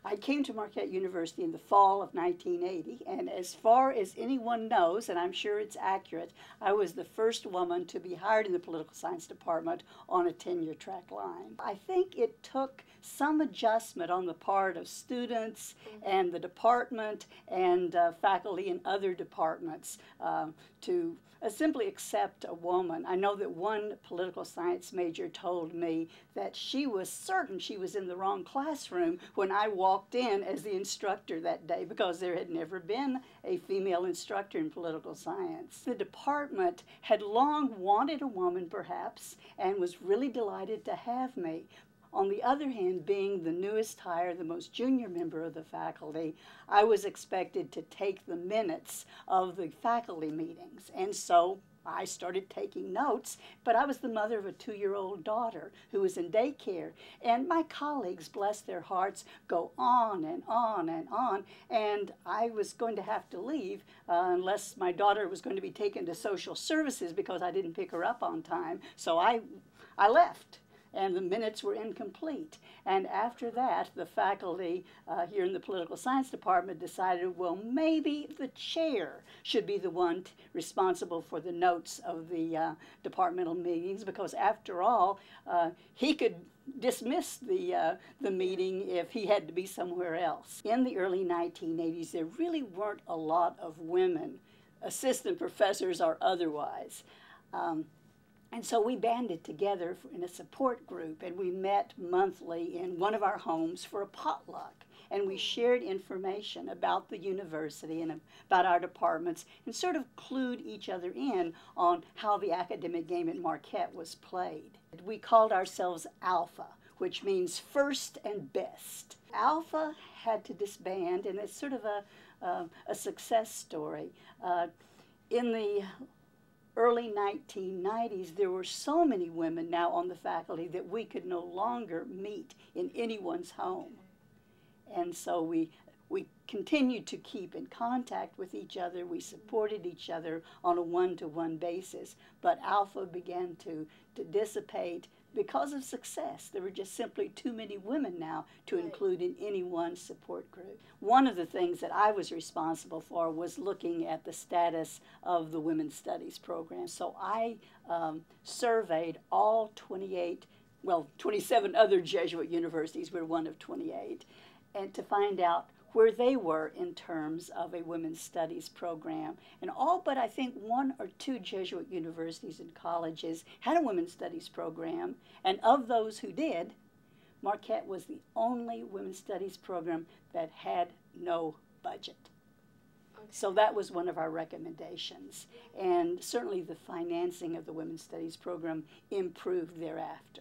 I came to Marquette University in the fall of 1980, and as far as anyone knows, and I'm sure it's accurate, I was the first woman to be hired in the political science department on a tenure track line. I think it took some adjustment on the part of students and the department and faculty in other departments to simply accept a woman. I know that one political science major told me that she was certain she was in the wrong classroom when I walked in as the instructor that day because there had never been a female instructor in political science. The department had long wanted a woman perhaps and was really delighted to have me. On the other hand, being the newest hire, the most junior member of the faculty, I was expected to take the minutes of the faculty meetings. And so I started taking notes, but I was the mother of a 2-year-old daughter who was in daycare. And my colleagues, bless their hearts, go on and on and on. And I was going to have to leave unless my daughter was going to be taken to social services because I didn't pick her up on time. So I left. And the minutes were incomplete. And after that, the faculty here in the political science department decided, well, maybe the chair should be the one responsible for the notes of the departmental meetings, because after all, he could dismiss the meeting if he had to be somewhere else. In the early 1980s, there really weren't a lot of women, assistant professors or otherwise. And so we banded together in a support group, and we met monthly in one of our homes for a potluck. And we shared information about the university and about our departments and sort of clued each other in on how the academic game at Marquette was played. We called ourselves Alpha, which means first and best. Alpha had to disband, and it's sort of a success story. In the early 1990s, there were so many women now on the faculty that we could no longer meet in anyone's home. And so we continued to keep in contact with each other. We supported each other on a one-to-one basis. But Alpha began to dissipate because of success. There were just simply too many women now to include in any one support group. One of the things that I was responsible for was looking at the status of the Women's Studies program. So I surveyed all 27 other Jesuit universities. We're one of 28. And to find out where they were in terms of a women's studies program. And all but I think 1 or 2 Jesuit universities and colleges had a women's studies program, and of those who did, Marquette was the only women's studies program that had no budget. Okay. So that was one of our recommendations, and certainly the financing of the women's studies program improved thereafter.